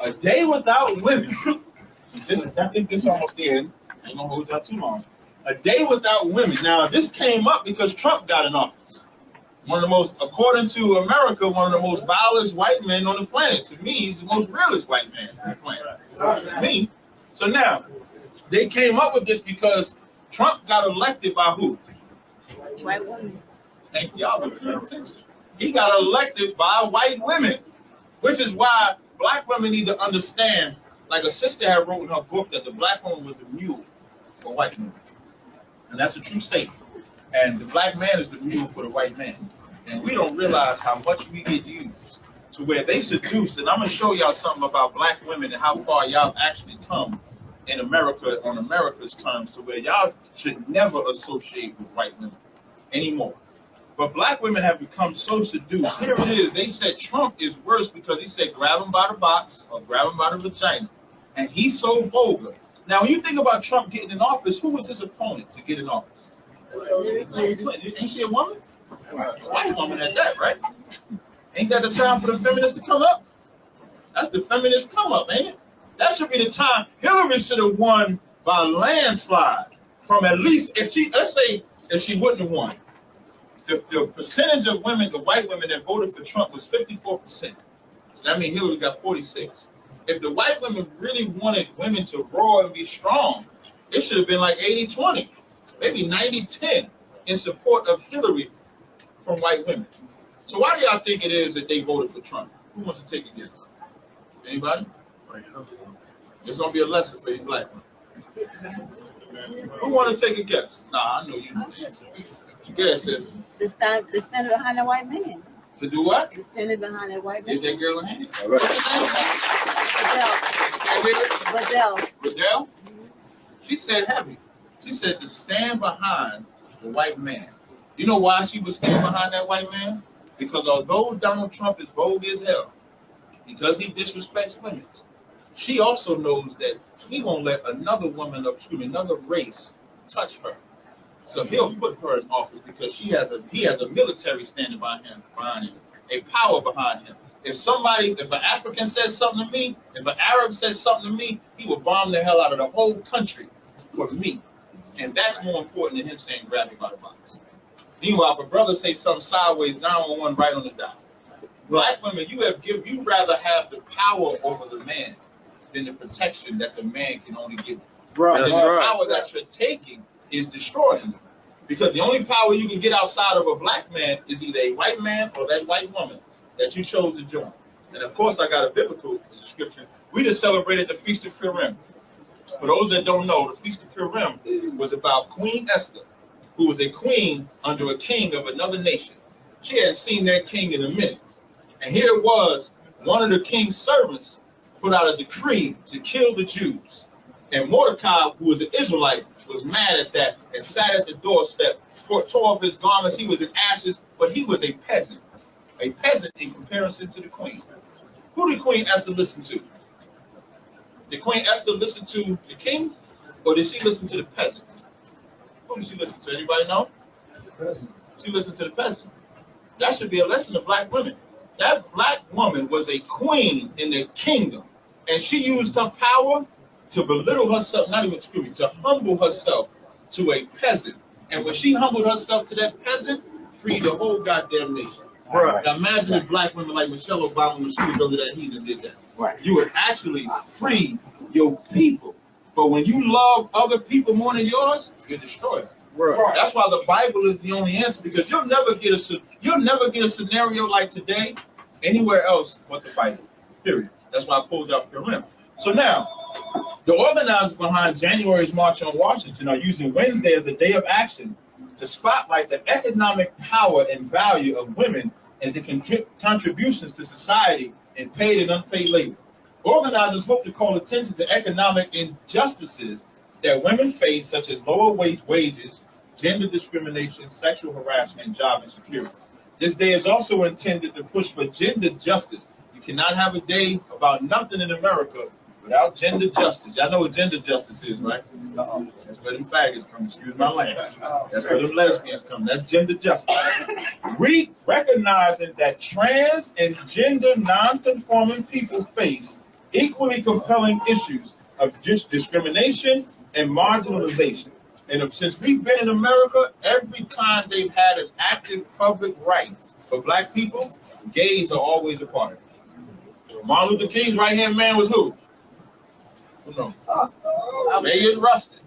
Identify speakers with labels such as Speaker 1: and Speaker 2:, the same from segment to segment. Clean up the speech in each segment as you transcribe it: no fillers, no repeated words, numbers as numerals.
Speaker 1: A day without women. I think this is almost the end. I ain't gonna hold y'all too long. A day without women. Now, this came up because Trump got in office. One of the most, according to America, one of the most vilest white men on the planet. To me, he's the most realest white man on the planet. To me. So now, they came up with this because Trump got elected by who?
Speaker 2: White women.
Speaker 1: Thank y'all. He got elected by white women, which is why black women need to understand, like a sister had wrote in her book, that the black woman was the mule for white women. And that's a true statement. And the black man is the mule for the white man. And we don't realize how much we get used to where they seduce. And I'm going to show y'all something about black women and how far y'all actually come in America, on America's terms, to where y'all should never associate with white women anymore. But black women have become so seduced. Here it is. They said Trump is worse because he said grab him by the box or grab him by the vagina. And he's so vulgar. Now, when you think about Trump getting in office, who was his opponent to get in office? Ain't she a woman? A white woman at that, right? Ain't that the time for the feminists to come up? That's the feminist come up, ain't it? That should be the time. Hillary should have won by a landslide from at least, if she, let's say, if she wouldn't have won. The percentage of women, the white women that voted for Trump was 54%. So that means Hillary got 46. If the white women really wanted women to roar and be strong, it should have been like 80-20, maybe 90-10 in support of Hillary from white women. So why do y'all think it is that they voted for Trump? Who wants to take a guess? Anybody? There's going to be a lesson for you black women. Who want to take a guess? Nah, I know you know the answer. You get it, sis.
Speaker 2: The stand behind the white man.
Speaker 1: To do what?
Speaker 2: The standing behind the white man.
Speaker 1: Give that girl a hand.
Speaker 2: Badell.
Speaker 1: Badell? She said heavy. She said to stand behind the white man. You know why she would stand behind that white man? Because although Donald Trump is vulgar as hell, because he disrespects women, she also knows that he won't let another woman, another race touch her. So he'll put her in office because he has a military standing behind him, a power behind him. If an African says something to me, if an Arab says something to me, he will bomb the hell out of the whole country for me. And that's more important than him saying grab me by the box. Meanwhile, if a brother say something sideways, 911 right on the dot. Black women, you rather have the power over the man than the protection that the man can only give you.
Speaker 3: Right.
Speaker 1: And the power that you're taking is destroying you. Because the only power you can get outside of a black man is either a white man or that white woman that you chose to join. And of course, I got a biblical description. We just celebrated the Feast of Purim. For those that don't know, the Feast of Purim was about Queen Esther, who was a queen under a king of another nation. She hadn't seen that king in a minute. And here it was, one of the king's servants put out a decree to kill the Jews. And Mordecai, who was an Israelite, was mad at that and sat at the doorstep, tore off his garments. He was in ashes, but he was a peasant in comparison to the queen. Who did Queen Esther listen to? Did Queen Esther listen to the king, or did she listen to the peasant? Who did she listen to? Anybody know? She listened to the peasant. That should be a lesson to black women. That black woman was a queen in the kingdom, and she used her power to belittle herself, to humble herself to a peasant. And when she humbled herself to that peasant, freed the whole goddamn nation. Right. Now imagine if black women like Michelle Obama, when she was under that heathen, did that. Right. You would actually free your people. But when you love other people more than yours, you're destroyed. Right. That's why the Bible is the only answer, because you'll never get a scenario like today anywhere else but the Bible. Period. That's why I pulled up Purim. So now, the organizers behind January's March on Washington are using Wednesday as a day of action to spotlight the economic power and value of women and the contributions to society in paid and unpaid labor. Organizers hope to call attention to economic injustices that women face, such as lower wages, gender discrimination, sexual harassment, and job insecurity. This day is also intended to push for gender justice. You cannot have a day about nothing in America without gender justice. Y'all know what gender justice is, right? That's where them faggots come, excuse my language. That's where them lesbians come. That's gender justice. Recognizing that trans and gender non-conforming people face equally compelling issues of discrimination and marginalization. And since we've been in America, every time they've had an active public right for black people, gays are always a part of it. Martin Luther King's right-hand man was who? Who knows? Bayard Rustin,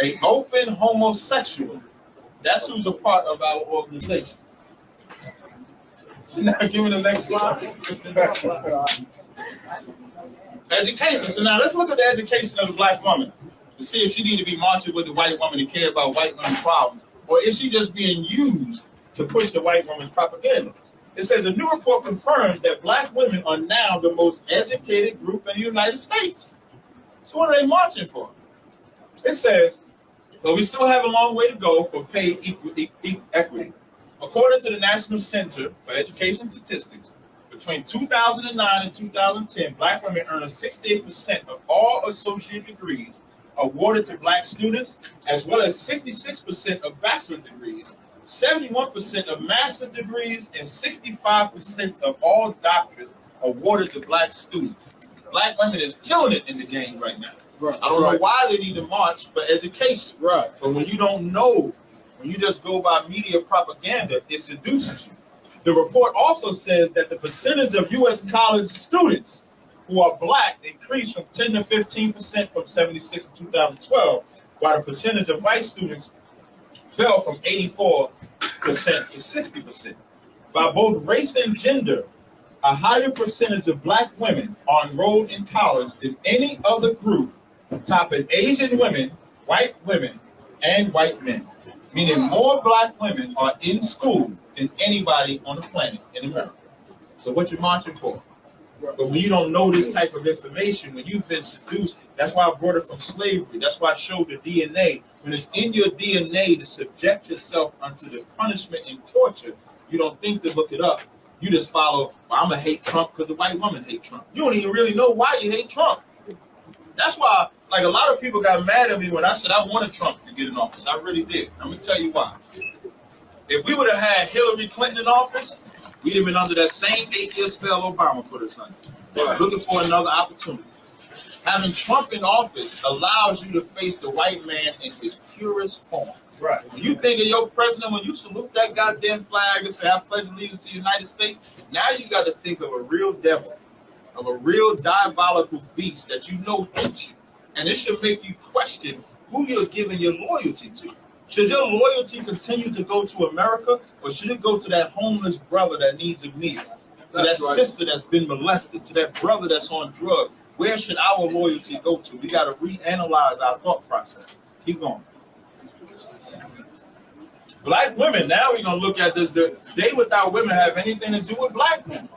Speaker 1: an open homosexual. That's who's a part of our organization. So now give me the next slide. Education. So now let's look at the education of the black woman to see if she need to be marching with the white woman to care about white women's problems, or is she just being used to push the white woman's propaganda? It says a new report confirms that black women are now the most educated group in the United States. So what are they marching for? It says, but we still have a long way to go for pay equity. According to the National Center for Education Statistics, between 2009 and 2010, black women earned 68% of all associate degrees awarded to black students, as well as 66% of bachelor degrees, 71% of master's degrees, and 65% of all doctorates awarded to black students. Black women is killing it in the game right now. Right. I don't know why they need to march for education. Right. But when you don't know, when you just go by media propaganda, it seduces you. The report also says that the percentage of U.S. college students who are black increased from 10 to 15% from 76 in 2012, while the percentage of white students fell from 84% to 60%. By both race and gender, a higher percentage of black women are enrolled in college than any other group, topping Asian women, and white men, meaning more black women are in school than anybody on the planet in America. So what you're marching for? But when you don't know this type of information, when you've been seduced, that's why I brought it from slavery. That's why I showed the DNA. When it's in your DNA to subject yourself unto the punishment and torture, you don't think to look it up. You just follow, well, I'm going to hate Trump because the white woman hate Trump. You don't even really know why you hate Trump. That's why, like, a lot of people got mad at me when I said I wanted Trump to get in office. I really did. I'm going to tell you why. If we would have had Hillary Clinton in office, we'd have been under that same 8-year spell Obama put us under. Looking for another opportunity. Having Trump in office allows you to face the white man in his purest form. Right. When you think of your president, when you salute that goddamn flag and say, I pledge allegiance to the United States, now you got to think of a real devil, of a real diabolical beast that you know hates you. And it should make you question who you're giving your loyalty to. Should your loyalty continue to go to America, or should it go to that homeless brother that needs a meal, to that sister that's been molested, to that brother that's on drugs? Where should our loyalty go to? We got to reanalyze our thought process. Keep going. Black women, now we're going to look at this. The day without women have anything to do with black men.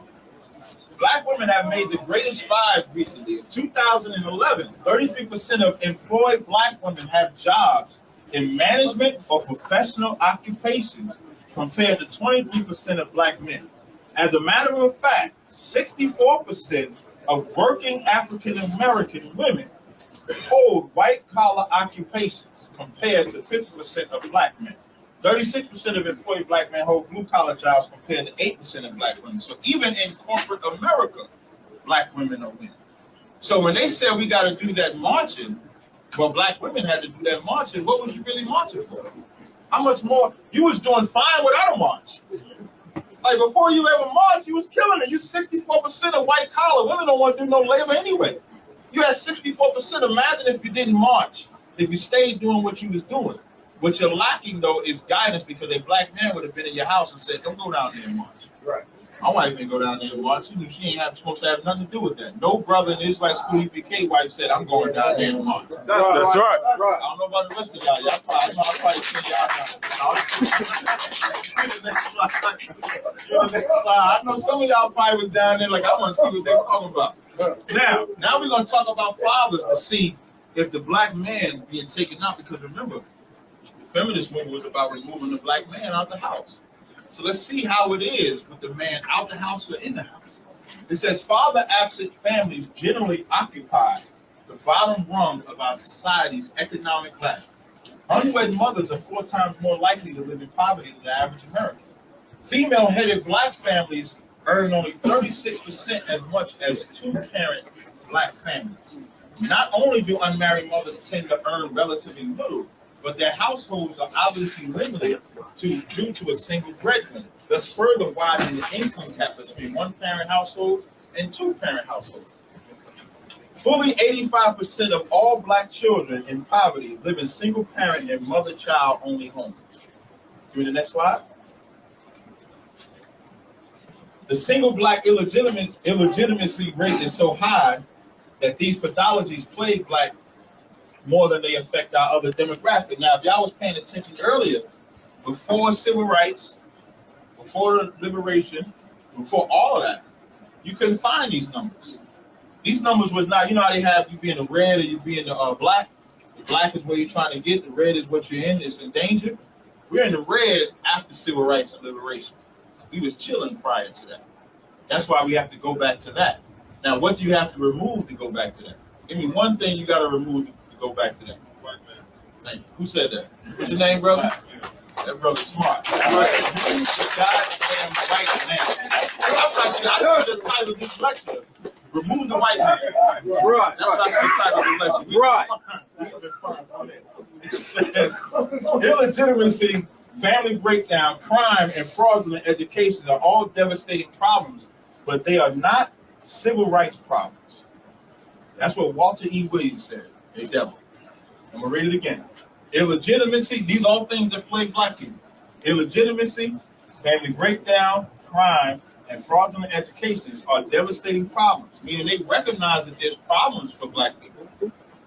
Speaker 1: Black women have made the greatest strides recently. In 2011, 33% of employed black women have jobs in management or professional occupations compared to 23% of black men. As a matter of fact, 64% of working African-American women hold white-collar occupations compared to 50% of black men. 36% of employed black men hold blue-collar jobs compared to 8% of black women. So even in corporate America, black women are winning. So when they said we got to do that marching, well, black women had to do that marching, what was you really marching for? How much more? You was doing fine without a march. Like, before you ever march, you was killing it. You 64% of white collar. Women don't want to do no labor anyway. You had 64%. Imagine if you didn't march, if you stayed doing what you was doing. What you're lacking, though, is guidance, because a black man would have been in your house and said, don't go down there and march. Right. My wife didn't go down there and march. She knew she ain't supposed to have nothing to do with that. No brother in the Israelite school I.S.U.P.K. wife said, I'm going down there and march. That's right. I don't know about the rest of y'all. Y'all probably see y'all the next slide. I know some of y'all probably was down there like, I want to see what they're talking about. Now we're going to talk about fathers to see if the black man being taken out, because remember, the feminist movement was about removing the black man out the house. So let's see how it is with the man out the house or in the house. It says, father-absent families generally occupy the bottom rung of our society's economic ladder. Unwed mothers are 4 times more likely to live in poverty than the average American. Female-headed black families earn only 36% as much as two-parent black families. Not only do unmarried mothers tend to earn relatively little, but their households are obviously limited due to a single breadwinner, thus further widening the income gap between one-parent households and two-parent households. Fully 85% of all black children in poverty live in single-parent and mother-child only homes. Give me the next slide. The single black illegitimacy rate is so high that these pathologies plague black more than they affect our other demographic. Now, if y'all was paying attention earlier, before civil rights, before liberation, before all of that, you couldn't find these numbers. These numbers was not, you know how they have you be in the red or you be in the black? The black is where you're trying to get, the red is what you're in, it's in danger. We're in the red after civil rights and liberation. We was chilling prior to that. That's why we have to go back to that. Now, what do you have to remove to go back to that? Give me one thing you got to remove to go back to that. White man. Thank you. Who said that? What's your name, brother? That brother's smart. Goddamn white man. I heard this title of this lecture. Remove the white man. Right. That's what I said the title of the lecture. Right. Illegitimacy, family breakdown, crime, and fraudulent education are all devastating problems, but they are not civil rights problems. That's what Walter E. Williams said. Hey, devil. I'm going to read it again. Illegitimacy, these are all things that plague black people. Illegitimacy, family breakdown, crime, and fraudulent educations are devastating problems, meaning they recognize that there's problems for black people,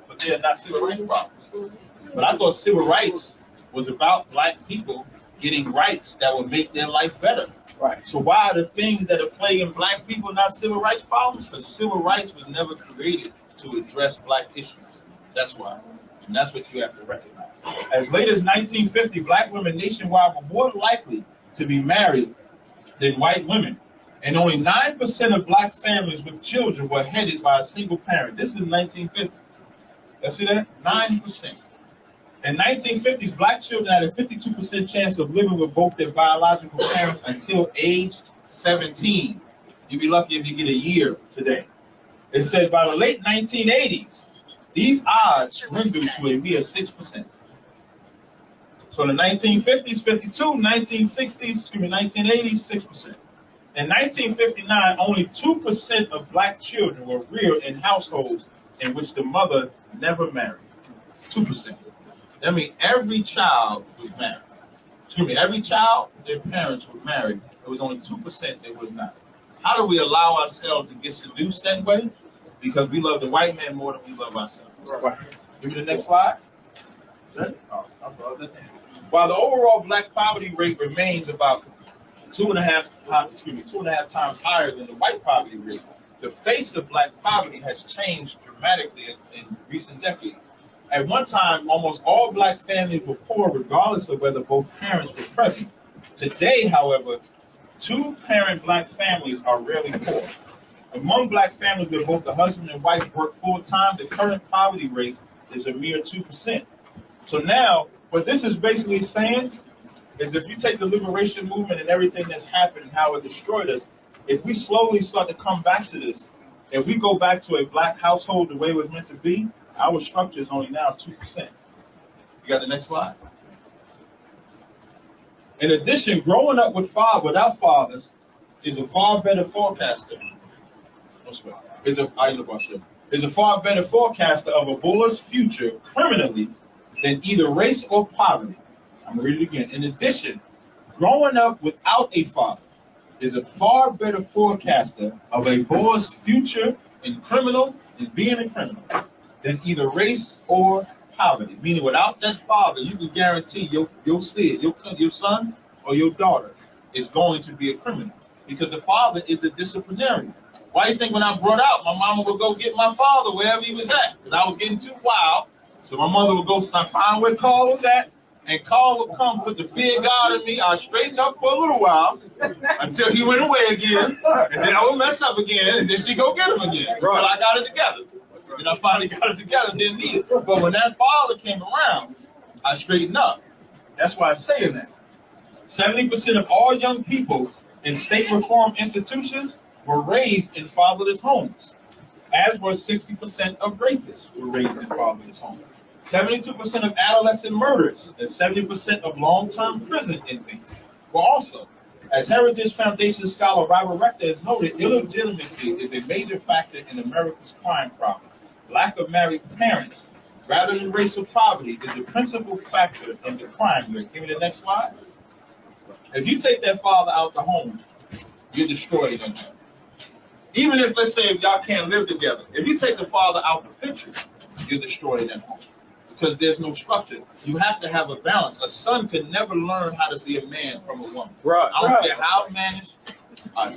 Speaker 1: but they are not civil rights problems. But I thought civil rights was about black people getting rights that would make their life better. Right. So why are the things that are plaguing black people not civil rights problems? Because civil rights was never created to address black issues. That's why. And that's what you have to recognize. As late as 1950, black women nationwide were more likely to be married than white women. And only 9% of black families with children were headed by a single parent. This is 1950. You see that? 9%. In 1950s, black children had a 52% chance of living with both their biological parents until age 17. You'd be lucky if you get a year today. It says by the late 1980s, these odds dwindled to a mere 6%. So in the 1950s, 52, 1960s, 1980s, 6%. In 1959, only 2% of black children were reared in households in which the mother never married. 2%. That means every child was married. Excuse me, every child, their parents were married. There was only 2% that was not. How do we allow ourselves to get seduced that way? Because we love the white man more than we love ourselves. Right. Give me the next slide. While the overall black poverty rate remains about 2.5 times higher than the white poverty rate, the face of black poverty has changed dramatically in recent decades. At one time, almost all black families were poor regardless of whether both parents were present. Today, however, two-parent black families are rarely poor. Among black families where both the husband and wife work full-time, the current poverty rate is a mere 2%. So now, what this is basically saying is if you take the liberation movement and everything that's happened and how it destroyed us, if we slowly start to come back to this, and we go back to a black household the way it was meant to be, our structure is only now 2%. You got the next slide? In addition, growing up without fathers is a far better forecaster. Is a far better forecaster of a buller's future criminally than either race or poverty. I'm going to read it again. In addition, growing up without a father is a far better forecaster of a boy's future in being a criminal than either race or poverty. Meaning, without that father, you can guarantee your son or your daughter is going to be a criminal because the father is the disciplinarian. Why do you think when I brought out, my mama would go get my father wherever he was at? Because I was getting too wild. So my mother would go find where Carl was at, and Carl would come put the fear of God in me. I'd straighten up for a little while until he went away again, and then I would mess up again, and then she'd go get him again until I got it together. And I finally got it together, didn't need it. But when that father came around, I straightened up. That's why I'm saying that. 70% of all young people in state reform institutions were raised in fatherless homes. as were 60% of rapists were raised in fatherless homes. 72% of adolescent murders and 70% of long-term prison inmates were also. As Heritage Foundation scholar Robert Rector has noted, illegitimacy is a major factor in America's crime problem. Lack of married parents, rather than racial poverty, is the principal factor in the crime rate. Give me the next slide. If you take that father out the home, you're destroying him. Even if, let's say, if y'all can't live together, if you take the father out the picture, you're destroying that home. Because there's no structure. You have to have a balance. A son can never learn how to be a man from a woman.
Speaker 3: Right.
Speaker 1: I don't care how managed. I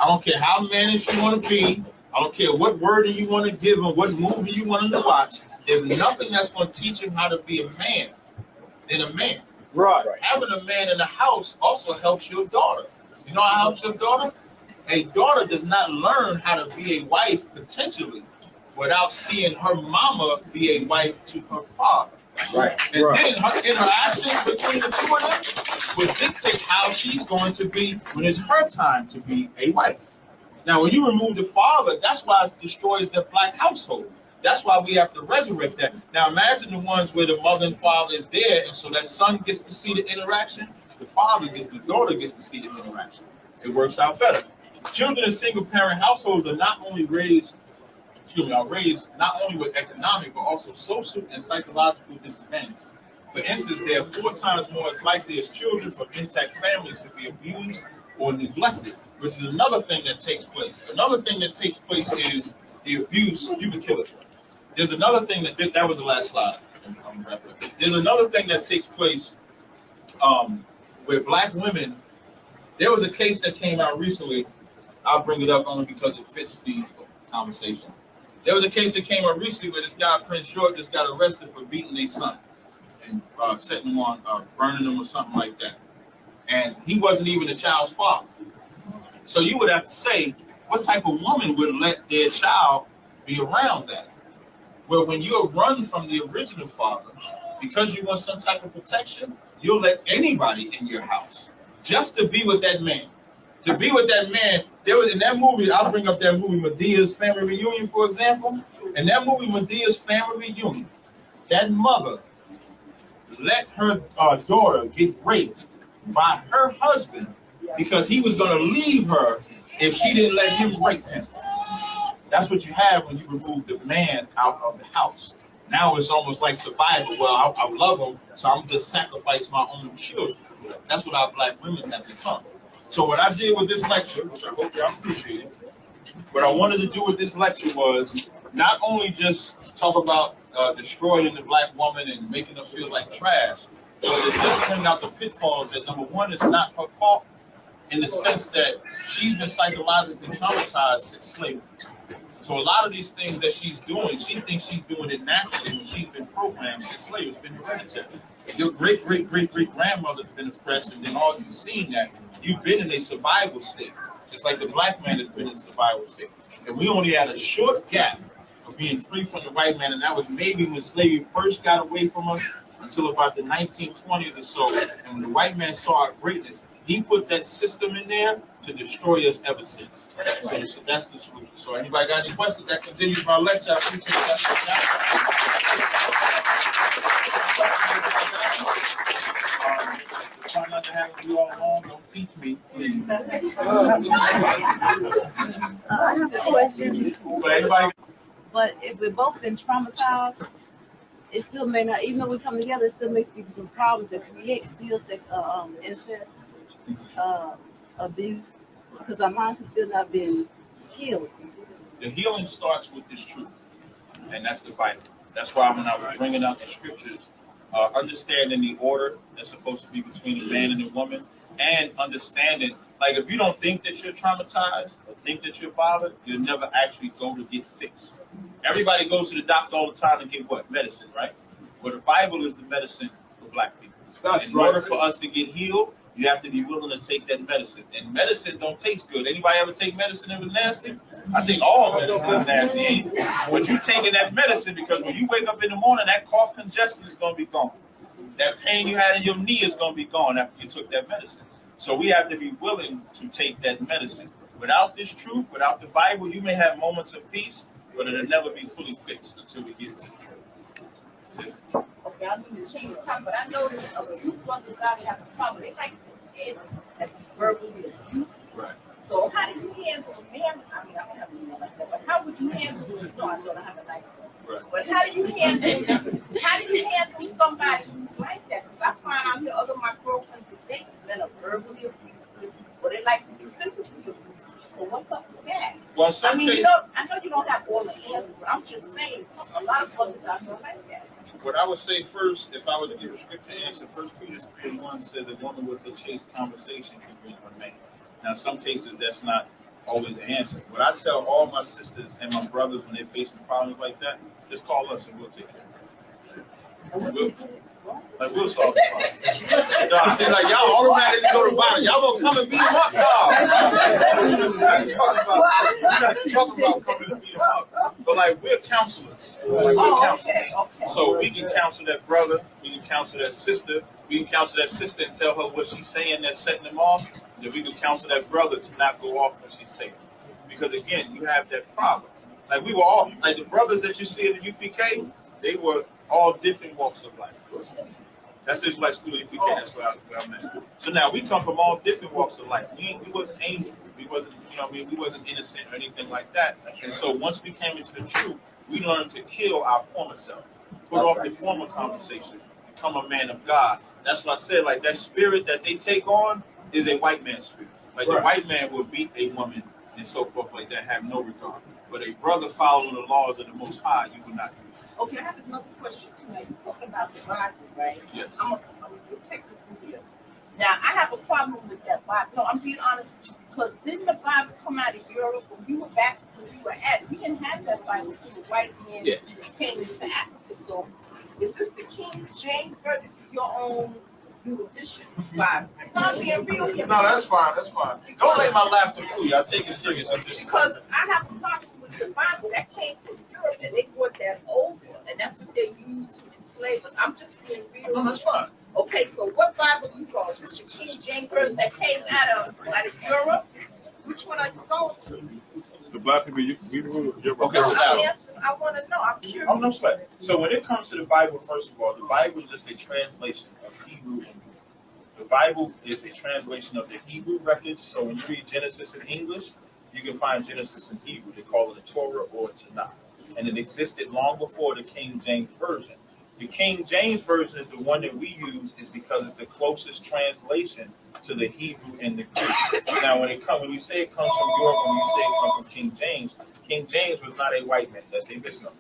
Speaker 1: don't care how managed you want to be. I don't care what wording you want to give him, what movie you want him to watch. There's nothing that's going to teach him how to be a man than a man.
Speaker 3: Right.
Speaker 1: Having a man in the house also helps your daughter. You know how it helps your daughter? A daughter does not learn how to be a wife potentially without seeing her mama be a wife to her father.
Speaker 3: Right.
Speaker 1: And then her interactions between the two of them will dictate how she's going to be when it's her time to be a wife. Now, when you remove the father, that's why it destroys the black household. That's why we have to resurrect that. Now, imagine the ones where the mother and father is there, and so that son gets to see the interaction, the daughter gets to see the interaction. It works out better. Children in single-parent households are not only raised not only with economic, but also social and psychological disadvantages. For instance, they are 4 times more as likely as children from intact families to be abused or neglected, which is another thing that takes place. Another thing that takes place is the abuse. You can kill it. There's another thing that was the last slide. There's another thing that takes place where black women. There was a case that came out recently. I'll bring it up only because it fits the conversation. There was a case that came out recently where this guy, Prince George, just got arrested for beating their son and setting him on, burning him or something like that. And he wasn't even the child's father. So you would have to say, what type of woman would let their child be around that? Well, when you're run from the original father, because you want some type of protection, you'll let anybody in your house just to be with that man. To be with that man, there was in that movie, I'll bring up that movie, Medea's Family Reunion, for example. In that movie, Medea's Family Reunion, that mother let her daughter get raped by her husband because he was going to leave her if she didn't let him rape him. That's what you have when you remove the man out of the house. Now it's almost like survival. Well, I love him, so I'm going to sacrifice my own children. That's what our black women have become. So what I did with this lecture, which I hope y'all appreciate, what I wanted to do with this lecture was not only just talk about destroying the black woman and making her feel like trash, but to just bring out the pitfalls that, number one, it's not her fault in the sense that she's been psychologically traumatized since slavery. So a lot of these things that she's doing, she thinks she's doing it naturally when she's been programmed since slavery. It's been hereditary. Your great-great-great-great-grandmother's been oppressed, and then all you've seen that, you've been in a survival state. Just like the black man has been in a survival state. And we only had a short gap of being free from the white man, and that was maybe when slavery first got away from us until about the 1920s or so. And when the white man saw our greatness, he put that system in there to destroy us ever since. So that's the solution. So anybody got any questions? That continues my lecture. I appreciate that. Try not to have you all along. Don't teach me, please.
Speaker 2: I have a question.
Speaker 4: But if we've both been traumatized, it still may not, even though we come together, it still makes people some problems that create still incest, abuse, because our minds have still not been healed.
Speaker 1: The healing starts with this truth, and that's the Bible. That's why when I was bringing out the scriptures, understanding the order that's supposed to be between a man and a woman, and understanding, like, if you don't think that you're traumatized or think that you're bothered, you'll never actually go to get fixed. Everybody goes to the doctor all the time and get what? Medicine, right? Well, the Bible is the medicine for black people. In order for us to get healed, you have to be willing to take that medicine. And medicine don't taste good. Anybody ever take medicine that was nasty? I think all medicine is nasty, ain't it? But you taking that medicine because when you wake up in the morning, that cough congestion is going to be gone. That pain you had in your knee is going to be gone after you took that medicine. So we have to be willing to take that medicine. Without this truth, without the Bible, you may have moments of peace, but it'll never be fully fixed until we get to the truth.
Speaker 2: Okay, I need to change the time, but I noticed a few brothers out here have a problem. They like to end and be verbally abusive.
Speaker 1: Right.
Speaker 2: So how do you handle a man? I mean, I don't have a man like that, but how would you handle? No, I don't have a nice one.
Speaker 1: Right.
Speaker 2: But how do you handle somebody who's like that? Because I find out here other of my girlfriends that date men are verbally abusive, or they like to be physically abusive. So what's up with that?
Speaker 1: Well, in some
Speaker 2: I mean,
Speaker 1: cases,
Speaker 2: I know you don't have all the answers, but I'm just saying a lot of brothers out here like that.
Speaker 1: what I would say first, if I were to give a scripture answer, 1 Peter 3:1 says a woman with a chaste conversation can bring her man. Now, in some cases, that's not always the answer. What I tell all my sisters and my brothers when they're facing problems like that, just call us and we'll take care of it. We'll solve the problem. No, I see, like, y'all automatically go to bottom. Y'all gonna come and beat them up? No. We're not talking about coming and beat them up. But, like, we're counselors. Like, we're counselors.
Speaker 2: Okay.
Speaker 1: So we can counsel that brother, we can counsel that sister, we can counsel that sister and tell her what she's saying that's setting them off. Then we can counsel that brother to not go off what she's saying. Because again, you have that problem. Like we were all, like the brothers that you see in the UPK, they were all different walks of life. That's the Israelite school UPK, that's where I'm at. So now we come from all different walks of life. We wasn't angels. We wasn't, we wasn't innocent or anything like that. And so once we came into the truth, we learned to kill our former self, put off the former conversation, become a man of God. That's what I said, like that spirit that they take on is a white man's spirit. Like the white man will beat a woman and so forth like that, have no regard. But a brother following the laws of the Most High, you will not do that.
Speaker 2: Okay, I have another question too. Now, you're talking about the Bible, right?
Speaker 1: Yes.
Speaker 2: I'm a technical here. Now, I have a problem with that Bible. No, I'm being honest with you, because didn't the Bible come out of Europe when you were back, when you were at, we didn't have that Bible until the white man came into Africa. So, is this the King James Version? This is your own new edition Bible? I'm being real here.
Speaker 1: No, that's fine, that's fine. Don't let my laughter fool you. I'll take it serious.
Speaker 2: Because I have a problem with the Bible that came from Europe and they brought that over, and that's what they used to enslave us. I'm just being real.
Speaker 1: No, that's fine.
Speaker 2: Okay, so what Bible you going? Is this the King James Version that came out of Europe? Which one are you going to?
Speaker 3: The black people, you're
Speaker 1: Okay, so now,
Speaker 2: I want to know. I'm curious.
Speaker 1: no sweat. So when it comes to the Bible, first of all, the Bible is just a translation of Hebrew and Greek. The Bible is a translation of the Hebrew records. So when you read Genesis in English, you can find Genesis in Hebrew. They call it a Torah or a Tanakh. And it existed long before the King James Version. The King James Version is the one that we use is because it's the closest translation to the Hebrew and the Greek. Now, when you say it comes from Europe, when you say it comes from King James was not a white man. That's a misnomer.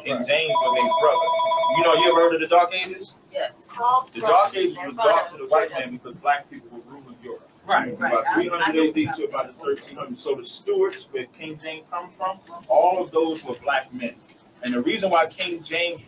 Speaker 1: King James was a brother. You ever heard of the Dark Ages?
Speaker 2: Yes.
Speaker 1: The Dark Ages was dark to the white man because black people were ruling Europe. Right. About 300 AD to about the 1300s. So the Stuarts, where King James comes from, all of those were black men. And the reason why King James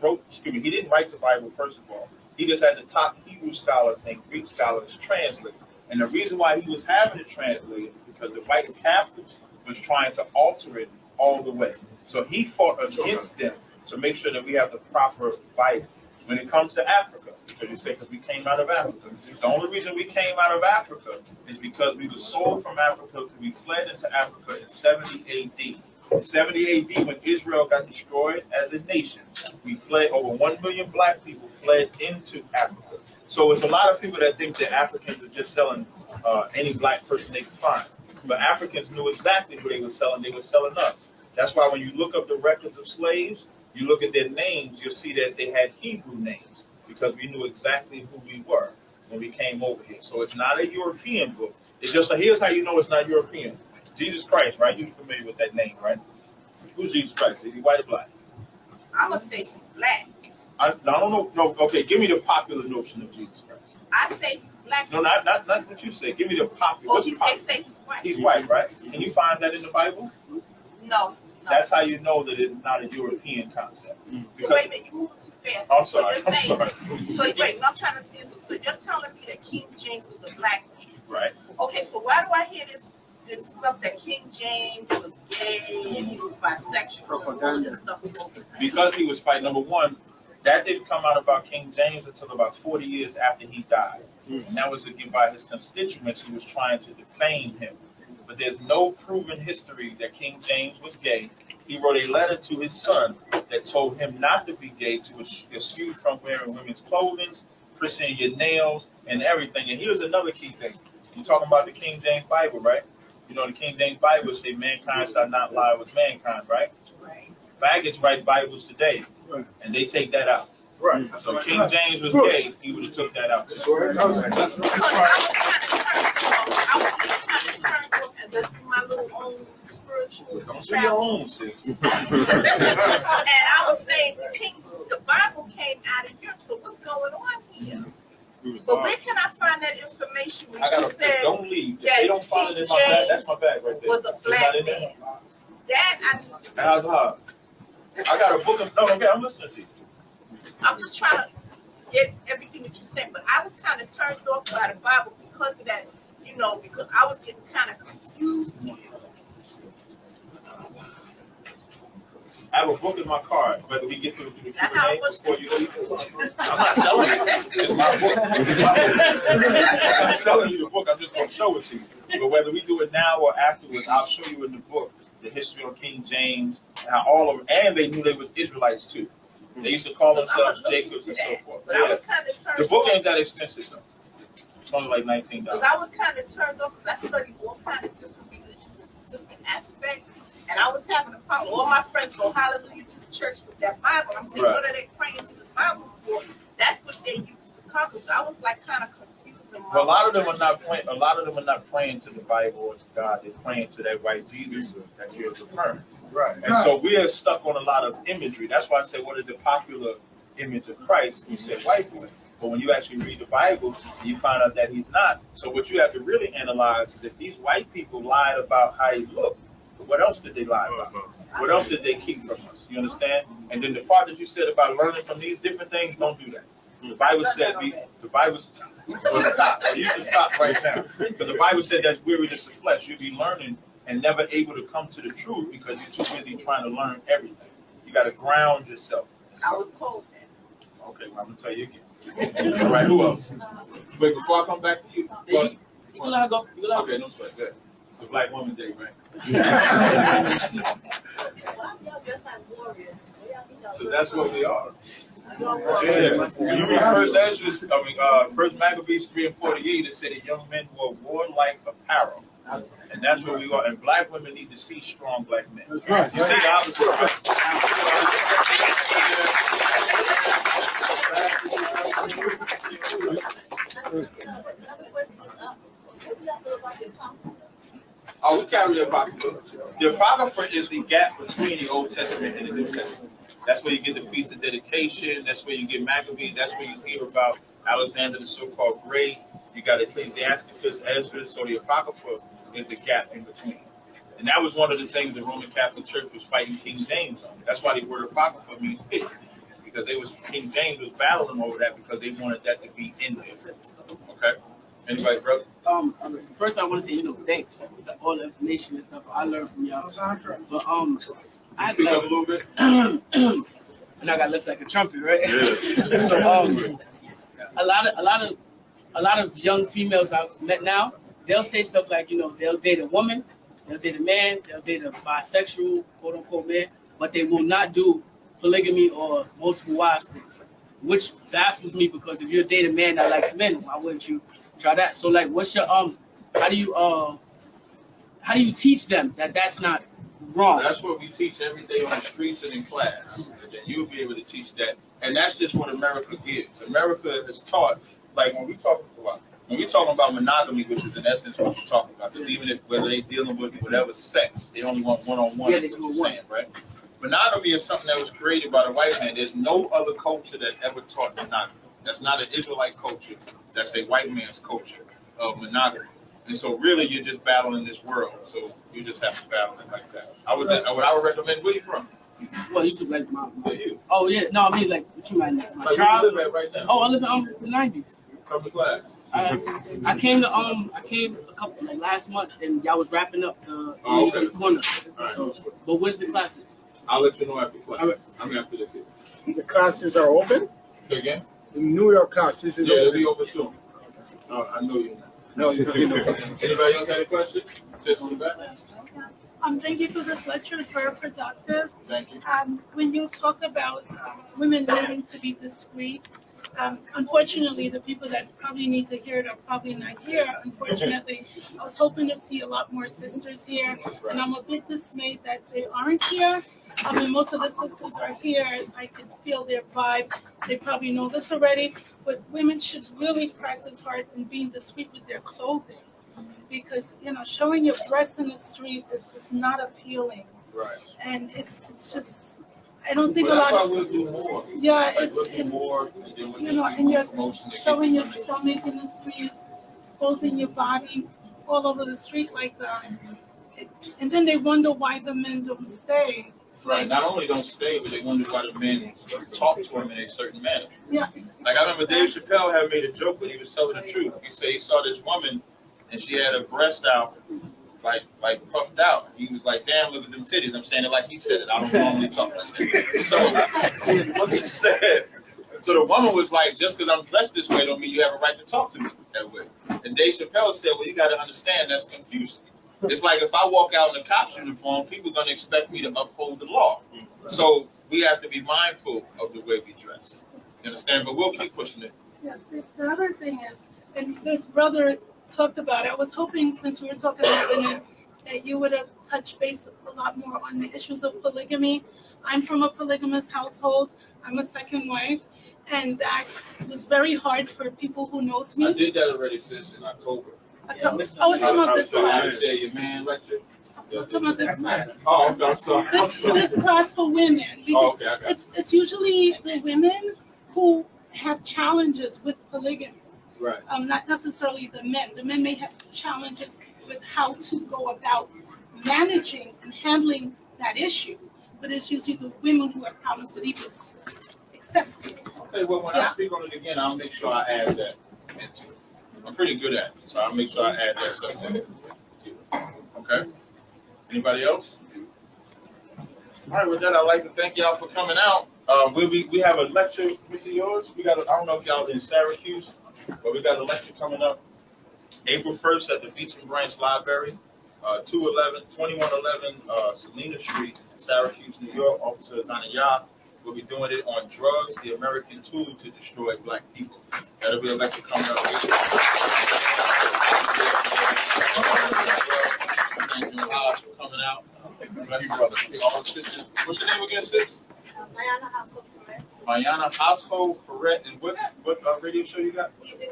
Speaker 1: he didn't write the Bible, first of all. He just had the top Hebrew scholars and Greek scholars translate. And the reason why he was having it translated is because the white Catholics was trying to alter it all the way. So he fought against them to make sure that we have the proper Bible. When it comes to Africa, because you say because we came out of Africa. The only reason we came out of Africa is because we were sold from Africa. We fled into Africa in 70 AD. In 70 AD, when Israel got destroyed as a nation, we fled. Over 1 million black people fled into Africa. So it's a lot of people that think that Africans are just selling any black person they can find. But Africans knew exactly who they were selling. They were selling us. That's why when you look up the records of slaves, you look at their names, you'll see that they had Hebrew names because we knew exactly who we were when we came over here. So it's not a European book. It's just here's how you know it's not European. Jesus Christ, right? You're familiar with that name, right? Who's Jesus Christ? Is he white or black?
Speaker 2: I'm going to say he's black.
Speaker 1: I don't know. No, okay, give me the popular notion of Jesus Christ.
Speaker 2: I say he's black.
Speaker 1: No, not what you say. Give me the popular.
Speaker 2: Oh, they say he's white.
Speaker 1: He's white, right? Can you find that in the Bible?
Speaker 2: No.
Speaker 1: That's how you know that it's not a European concept.
Speaker 2: So wait a minute, you're moving too fast.
Speaker 1: I'm sorry.
Speaker 2: So wait, I'm trying to see. So you're telling me that King James was a black man.
Speaker 1: Right.
Speaker 2: Okay, so why do I hear this stuff that King James was gay and he was bisexual and all this stuff?
Speaker 1: Because he was fighting. Number one, that didn't come out about King James until about 40 years after he died. And that was again by his constituents who was trying to defame him. But there's no proven history that King James was gay. he wrote a letter to his son that told him not to be gay, to excuse from wearing women's clothing, piercing your nails, and everything. And here's another key thing. You're talking about the King James Bible, right? You know, the King James Bible say mankind shall not lie with mankind, right?
Speaker 2: Right.
Speaker 1: Faggots write Bibles today, and they take that out.
Speaker 3: Right.
Speaker 1: So King James was gay, he would have took that out.
Speaker 2: Because I was kind of turned off, and that's my little own spiritual
Speaker 1: Don't do your own, sis.
Speaker 2: And I was saying, the Bible came out of Europe, so what's going on here? But where can I find that information? When
Speaker 1: I
Speaker 2: you
Speaker 1: gotta
Speaker 2: said
Speaker 1: don't leave. If
Speaker 2: that
Speaker 1: they don't find it in my
Speaker 2: King
Speaker 1: bag, that's my bag right there.
Speaker 2: was a
Speaker 1: It's
Speaker 2: black
Speaker 1: not in there.
Speaker 2: man. That I need to
Speaker 1: How's hard? I got a book of, no, okay, I'm listening to you.
Speaker 2: I'm just trying to get everything that you said, but I was kind of turned off by the Bible because of that, you know, because I was getting kind of confused here.
Speaker 1: I have a book in my car, whether we get through the
Speaker 2: Now, how
Speaker 1: Q&A
Speaker 2: much
Speaker 1: before you leave. I'm not selling it. It's my book. I'm not selling you the book. I'm just going to show it to you. But whether we do it now or afterwards, I'll show you in the book the history of King James, how all of them, and they knew they was Israelites too. They used to call themselves Jacobs and so forth.
Speaker 2: But I was kind of turned
Speaker 1: The book
Speaker 2: off.
Speaker 1: ain't that expensive though. It's only like $19.
Speaker 2: Because I was kind of turned off because I studied all kind of different religions and different aspects. And I was having a problem. All my friends go hallelujah to the church with that Bible. I'm saying,
Speaker 1: Right.
Speaker 2: what are they praying to the Bible for? That's what they used to conquer. So I was like kind of confused.
Speaker 1: Well, a lot of them are not praying. A lot of them are not praying to the Bible or to God. They're praying to that white Jesus that you're affirming.
Speaker 3: Right.
Speaker 1: And so we are stuck on a lot of imagery. That's why I say, what is the popular image of Christ? You said white boy. But when you actually read the Bible, you find out that he's not. So what you have to really analyze is if these white people lied about how he looked, what else did they lie about? What else did they keep from us? You understand? And then the part that you said about learning from these different things, don't do that. The Bible said, the Bible stop. You should stop right now. Because the Bible said that's weariness of flesh. You'll be learning and never able to come to the truth because you're too busy trying to learn everything. You got to ground yourself.
Speaker 2: I was told that.
Speaker 1: Okay, well, I'm going to tell you again. All right, who else? Wait, before I come back to you.
Speaker 5: You can let her go. You can let her
Speaker 1: Okay, no sweat. Good. It's a Black Woman Day, right? So that's what we are. Yeah. When you read First Maccabees 3:48, it said that young men wore warlike apparel. And that's where we are. And Black women need to see strong Black men. You see the opposite, Oh, we carry the Apocrypha. The Apocrypha is the gap between the Old Testament and the New Testament. That's where you get the Feast of Dedication. That's where you get Maccabees. That's where you hear about Alexander the so-called Great. You got Ecclesiasticus, Ezra. So the Apocrypha is the gap in between. And that was one of the things the Roman Catholic Church was fighting King James on. That's why the word Apocrypha means hidden. Because King James was battling over that because they wanted that to be in there. Okay? Anybody, brother?
Speaker 5: First, I want to say, thanks for all the information and stuff I learned from y'all. But I
Speaker 1: Speak up a little bit.
Speaker 5: And I got left like a trumpet, right?
Speaker 1: Yeah.
Speaker 5: So a lot of young females I've met now, they'll say stuff like, they'll date a woman, they'll date a man, they'll date a bisexual, quote unquote man, but they will not do polygamy or multiple wives thing, which baffles me because if you're dating a man that likes men, why wouldn't you try that? So like, what's your how do you teach them that that's not wrong?
Speaker 1: That's what we teach every day on the streets and in class. And then you'll be able to teach that. And that's just what America gives. America has taught, like when we talking about monogamy, which is in essence what we're talking about, because even if whether they're dealing with whatever sex, they only want one-on-one,
Speaker 5: Yeah,
Speaker 1: is what you're saying, right? Monogamy is something that was created by the white man. There's no other culture that ever taught monogamy. That's not an Israelite culture. That's a white man's culture of monogamy. And so really you're just battling this world. So you just have to battle it like that. I would recommend, where you from?
Speaker 5: Well, you took like my
Speaker 1: Where you?
Speaker 5: oh yeah, no, I mean like what you mean, my
Speaker 1: Like, where
Speaker 5: child.
Speaker 1: you live at right now?
Speaker 5: Oh, I live in the 90s.
Speaker 1: Come to class.
Speaker 5: I came a couple like last month and y'all was wrapping up the
Speaker 1: Oh, okay.
Speaker 5: in the corner.
Speaker 1: All right.
Speaker 5: So, but when's the classes?
Speaker 1: I'll let you know after class.
Speaker 5: All right.
Speaker 1: I mean after this here.
Speaker 6: The classes are open?
Speaker 1: Say again?
Speaker 6: The New York classes is
Speaker 1: Yeah, it'll
Speaker 6: open.
Speaker 1: be open soon. I know you.
Speaker 6: No, you know.
Speaker 1: Anybody else have a question? Sis in the back?
Speaker 7: Thank you for this lecture. It's very productive.
Speaker 1: Thank you.
Speaker 7: When you talk about women needing to be discreet, unfortunately, the people that probably need to hear it are probably not here. Unfortunately, I was hoping to see a lot more sisters here, and I'm a bit dismayed that they aren't here. I mean, most of the sisters are here. I can feel their vibe. They probably know this already, but women should really practice hard in being discreet with their clothing. Because, you know, showing your breasts in the street is not appealing.
Speaker 1: Right.
Speaker 7: And it's just, I don't think
Speaker 1: But
Speaker 7: a
Speaker 1: that's
Speaker 7: lot
Speaker 1: why
Speaker 7: of,
Speaker 1: we'll do more.
Speaker 7: yeah,
Speaker 1: Like, we'll do
Speaker 7: it's
Speaker 1: more, and then we'll
Speaker 7: you
Speaker 1: just
Speaker 7: know,
Speaker 1: do
Speaker 7: and you're
Speaker 1: promotion to
Speaker 7: showing
Speaker 1: get
Speaker 7: your
Speaker 1: people.
Speaker 7: stomach in the street, exposing your body all over the street like that. And then they wonder why the men don't stay. It's
Speaker 1: Right.
Speaker 7: like,
Speaker 1: Not only don't stay, but they wonder why the men talk to them in a certain manner.
Speaker 7: yeah,
Speaker 1: Like I remember Dave Chappelle had made a joke, but he was telling the truth. He said he saw this woman and she had her breast out, like puffed out. He was like, "Damn, look at them titties." I'm saying it like he said it. I don't normally talk like that. So he said. So the woman was like, "Just because I'm dressed this way don't mean you have a right to talk to me that way." And Dave Chappelle said, "Well, you got to understand that's confusing. It's like if I walk out in a cop's uniform, people are going to expect me to uphold the law. So we have to be mindful of the way we dress. You understand? But we'll keep pushing it."
Speaker 7: yeah. The other thing is, and this brother talked about it, I was hoping since we were talking about women that you would have touched base a lot more on the issues of polygamy. I'm from a polygamous household. I'm a second wife, and that was very hard for people who knows me.
Speaker 1: I did that already, sis, in October.
Speaker 7: I was talking about this class.
Speaker 1: Say your man lecture.
Speaker 7: I was talking about this class.
Speaker 1: Oh, okay, I'm sorry.
Speaker 7: This class for women.
Speaker 1: Oh, okay, I got it.
Speaker 7: It's usually the women who have challenges with polygamy.
Speaker 1: Right.
Speaker 7: Not necessarily the men. The men may have challenges with how to go about managing and handling that issue, but it's usually the women who have problems with even accepting it.
Speaker 1: Okay, well, when I speak on it again, I'll make sure I add that into it. I'm pretty good at it, so I'll make sure I add that subject to it. Okay? Anybody else? All right, with that, I'd like to thank y'all for coming out. We have a lecture. What's yours? I don't know if y'all in Syracuse, but we got a lecture coming up April 1st at the Beach and Branch Library, 2111 Selena Street, Syracuse, New York. Officer Tazaryach will be doing it on drugs, the American tool to destroy black people. That'll be a lecture coming up. Thank you, Hodge, for coming out. All the sisters. What's your name again, sis? Mayana Household Correct. And what radio show you got?
Speaker 2: You do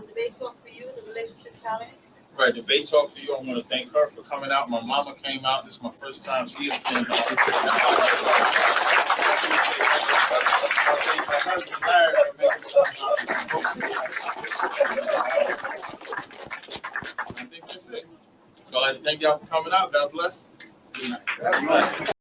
Speaker 2: debate talk for you, the relationship challenge.
Speaker 1: Right, debate talk for you. I want to thank her for coming out. My mama came out. This is my first time she has been out. I think that's it. So I'd like to thank y'all for coming out. God bless. Good night.